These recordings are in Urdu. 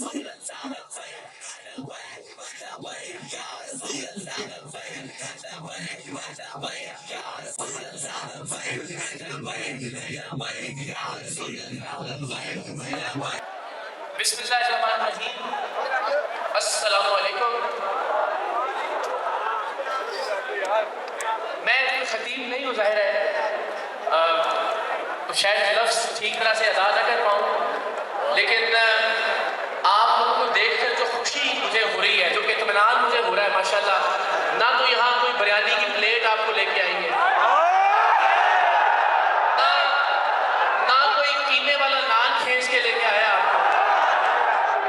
بسم اللہ الرحمن الرحیم. السلام علیکم. میں کوئی خطیب نہیں ہوں ظاہر ہے، تو شاید لفظ ٹھیک طرح سے ادا نہ کر پاؤں، لیکن آپ لوگوں کو دیکھ کر جو خوشی مجھے ہو رہی ہے، جو اطمینان مجھے ہو رہا ہے ماشاءاللہ، نہ تو یہاں کوئی بریانی کی پلیٹ آپ کو لے کے آئی ہے، نہ کوئی قیمے والا نان کھینچ کے لے کے آیا آپ کو،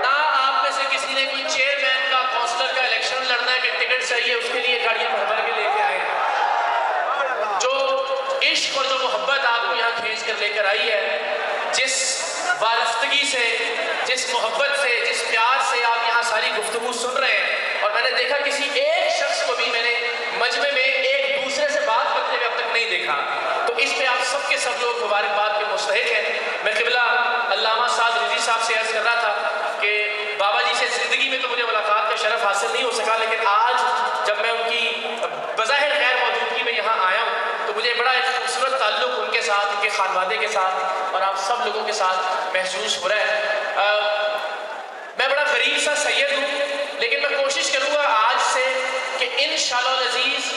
نہ آپ میں سے کسی نے کوئی چیئرمین کا کونسلر کا الیکشن لڑنا ہے کہ ٹکٹ چاہیے اس کے لیے گاڑیاں بھر کے لے کے آئے ہیں. جو عشق اور جو محبت آپ کو یہاں کھینچ کر لے کر آئی ہے، جس وارفتگی سے، جس محبت سے، جس پیار سے آپ یہاں ساری گفتگو سن رہے ہیں، اور میں نے دیکھا کسی ایک شخص کو بھی میں نے مجمع میں ایک دوسرے سے بات کرتے ہوئے اب تک نہیں دیکھا، تو اس پہ آپ سب کے سب لوگ مبارکباد کے مستحق ہیں. میں قبلہ علامہ سعد رضوی صاحب سے عرض کر رہا تھا کہ بابا جی سے زندگی میں تو مجھے ملاقات کا شرف حاصل نہیں ہو سکا، لیکن آج جب میں ان کی بظاہر غیر موجودگی میں یہاں آیا ہوں تو مجھے بڑا ایک خوبصورت تعلق ان کے ساتھ، ان کے خانوادے کے ساتھ اور آپ سب لوگوں کے ساتھ محسوس ہو رہا ہے. میں بڑا غریب سا سید ہوں، لیکن میں کوشش کروں گا آج سے کہ انشاءاللہ العزیز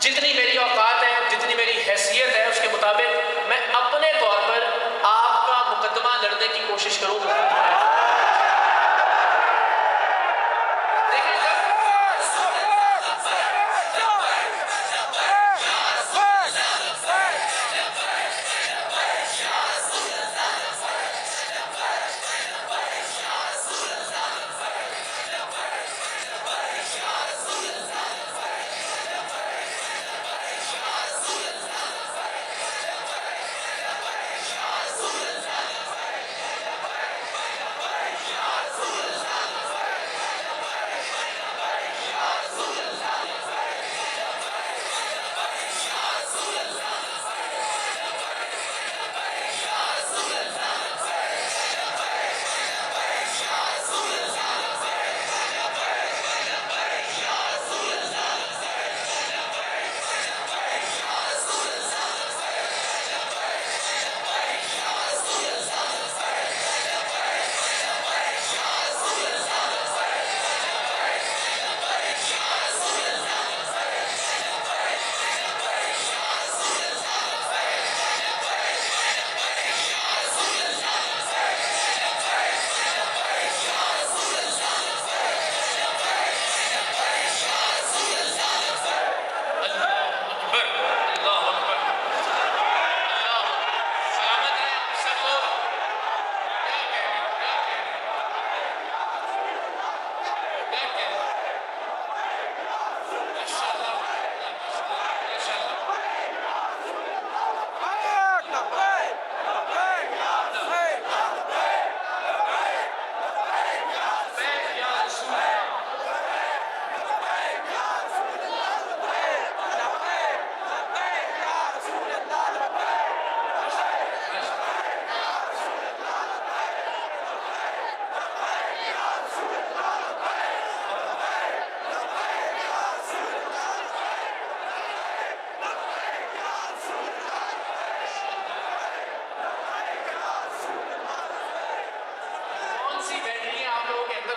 جتنی میری اوقات ہے، جتنی میری حیثیت ہے، اس کے مطابق میں اپنے طور پر آپ کا مقدمہ لڑنے کی کوشش کروں گا.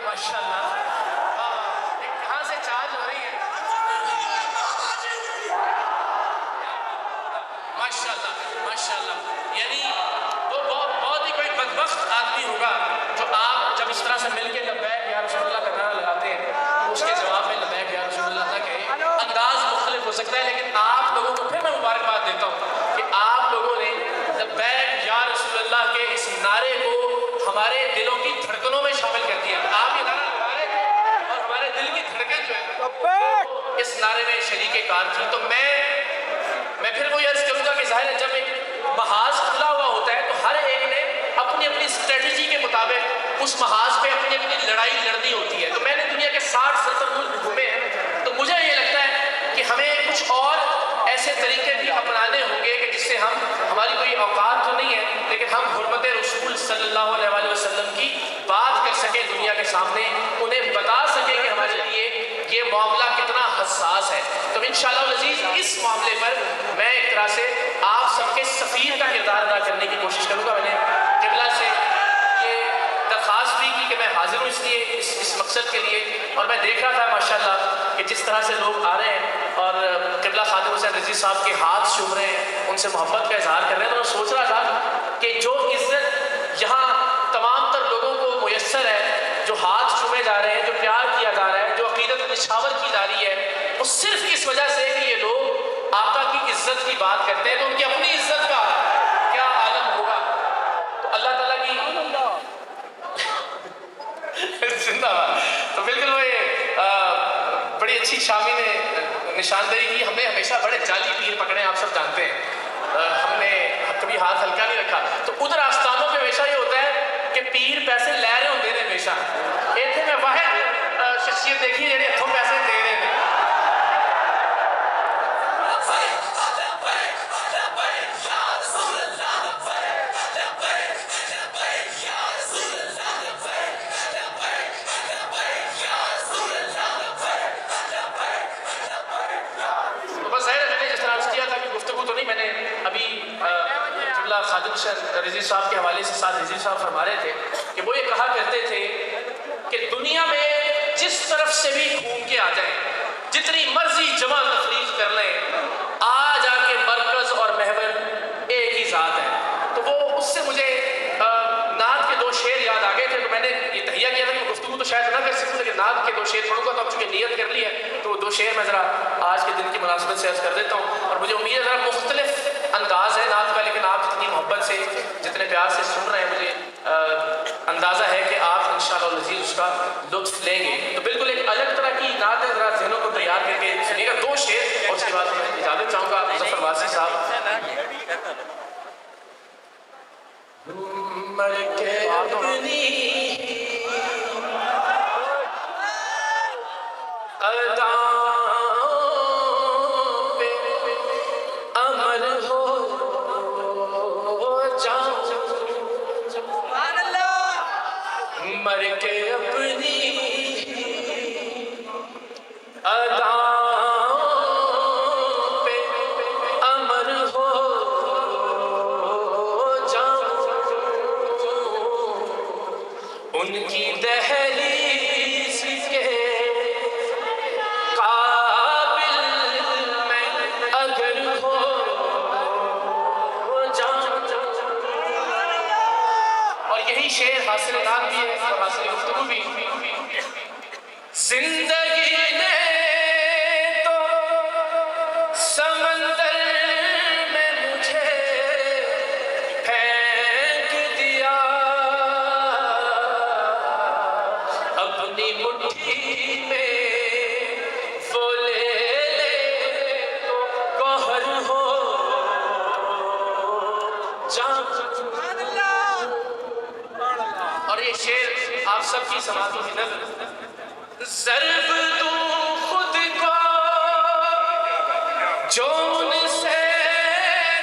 ماشاءاللہ کہاں سے چارج ہو رہی ہے؟ ماشاءاللہ ماشاءاللہ. یعنی وہ بہت ہی کوئی بدبخت آدمی ہوگا جو آپ جب اس طرح سے مل کے لبیک یا رسول اللہ کا نعرہ لگاتے ہیں تو اس کے جواب میں لبیک یا رسول اللہ نہ کہیں. انداز مختلف ہو سکتا ہے، لیکن آپ لوگوں کو پھر میں مبارکباد دیتا ہوں کہ آپ لوگوں نے لبیک یا رسول اللہ کے اس نعرے کو ہمارے دلوں کی دھڑکنوں میں شامل کر دیا. آپ یہ نعرہ لگا رہے تھے اور ہمارے دل کی دھڑکن جو ہے اس نعرے میں شریک کار تھی. تو میں پھر وہی عرض کروں گا کہ ظاہر ہے جب ایک محاذ کھلا ہوا ہوتا ہے تو ہر ایک نے اپنی اپنی اسٹریٹجی کے مطابق اس محاذ پہ اپنی اپنی لڑائی لڑنی ہوتی ہے. تو میں نے دنیا کے 60-70 ملک گھومے ہیں، تو مجھے یہ لگتا ہے کہ ہمیں کچھ اور ایسے طریقے بھی اپنانے ہوں گے کہ جس سے ہماری کوئی اوقات تو نہیں ہے لیکن ہم حرمت رسول صلی اللہ علیہ وسلم کی بات کر سکیں دنیا سامنے انہیں بتا سکیں کہ ہمارے لیے یہ معاملہ کتنا حساس ہے. تو انشاءاللہ العزیز اس معاملے پر میں ایک طرح سے آپ سب کے سفیر کا کردار ادا کرنے کی کوشش کروں گا. میں نے قبلہ سے یہ درخواست بھی کی کہ میں حاضر ہوں اس لیے اس مقصد کے لیے. اور میں دیکھ رہا تھا ماشاءاللہ کہ جس طرح سے لوگ آ رہے ہیں اور قبلہ خادم حسین رضوی صاحب کے ہاتھ چوم رہے ہیں, ان سے محبت کا اظہار کر رہے ہیں. تو میں سوچ رہا تھا کہ جو عزت یہاں تمام تر لوگوں کو میسر ہے, جو ہاتھ چومے جا رہے ہیں, جو پیار کیا جا رہا ہے, جو عقیدت نچھاور کی جا رہی ہے, وہ صرف اس وجہ سے کہ یہ لوگ آقا کی عزت کی بات کرتے ہیں, تو ان کی اپنی عزت کا کیا عالم ہوگا. تو اللہ تعالیٰ کی زندہ باد. تو بالکل وہ بڑی اچھی شامی نے نشاندہی کی. ہم نے ہمیشہ بڑے جعلی پیر پکڑے, آپ سب جانتے ہیں, ہم نے کبھی ہاتھ ہلکا نہیں رکھا. تو ادھر آستانوں پہ ہمیشہ یہ ہوتا ہے کہ پیر پیسے لے رہے ہوتے ہیں ہمیشہ. اتنے میں واحد شخصیت دیکھی جی اتوں پیسے دے رہے ہیں. میں نے ابھی قبلہ خادم رضوی صاحب کے حوالے سے ساتھ رضوی صاحب فرما رہے تھے کہ وہ یہ کہا کرتے تھے کہ دنیا میں جس طرف سے بھی گھوم کے آ جائیں, جتنی مرضی جمع تفریق کر لیں, آ جا کے مرکز اور محور ایک ہی ذات ہے. تو وہ اس سے مجھے نعت کے 2 شعر یاد آ گئے تھے. تو میں نے یہ تہیہ کیا تھا کہ گفتگو تو شاید نہ کر سکوں, لیکن نعت کے 2 شعر پڑھوں گا. تو اب چونکہ نیت کر لی ہے تو 2 شعر میں ذرا آج کے دن کی مناسبت سے عرض کر دیتا ہوں. اور مجھے امید ہے ذرا مختلف انداز ہے نعت کا, لیکن آپ جتنی محبت سے جتنے پیار سے سن رہے ہیں, مجھے اندازہ ہے کہ آپ انشاءاللہ العزیز اس کا لطف لیں گے. تو بالکل ایک الگ طرح کی نعت ہے, ذرا ذہنوں کو تیار کر کے سنیے گا. 2 شعر اور اس کے بعد میں اجازت چاہوں گا مظفر واسی صاحب. مر کے اپنی مر کے اپنی اداؤں پہ امر ہو جاؤں, ان کی دہلیز کے قابل میں اگر ہو جاؤں. اور یہی شعر حاصل نعت بھی ہے اور حاصل گفتگو بھی. زندگی نے تو سمندر میں مجھے پھینک دیا, اپنی مٹھی میں وہ لے تو گوہر ہو جاؤں. اور یہ شعر آپ سب کی سماعتوں کی نظر. ضرب دوں خود کو جو ان سے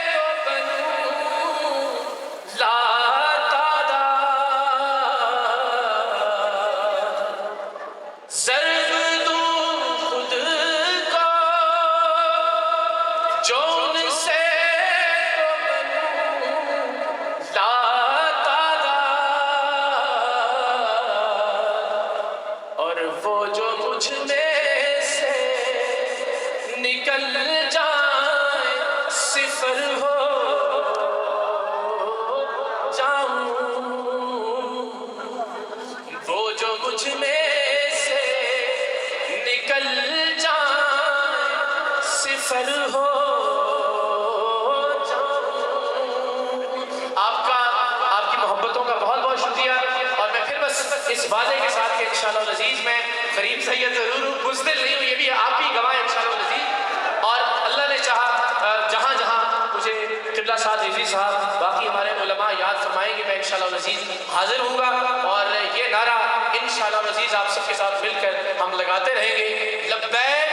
تو بنوں لا تعداد, ضرب دوں خود کو جو ان سے تو بنوں لا تعداد, اور وہ جو مجھ میں سے نکل جائیں صفر ہو جاؤں, وہ جو مجھ میں سے نکل جائیں صفر ہو جاؤں. آپ کی محبتوں کا بہت بہت شکریہ. اور میں پھر بس اس وعدے کے ساتھ کہ انشاءاللہ العزیز میں غریب سید ضرور ہوں, بزدل نہیں ہوں, یہ بھی آپ ہی گواہ انشاءاللہ العزیز. اور اللہ نے چاہا جہاں جہاں مجھے قبلہ سعد رضوی صاحب باقی ہمارے علماء یاد فرمائیں گے, میں انشاءاللہ العزیز حاضر ہوں گا. اور یہ نعرہ انشاءاللہ العزیز آپ سب کے ساتھ مل کر ہم لگاتے رہیں گے. لبیک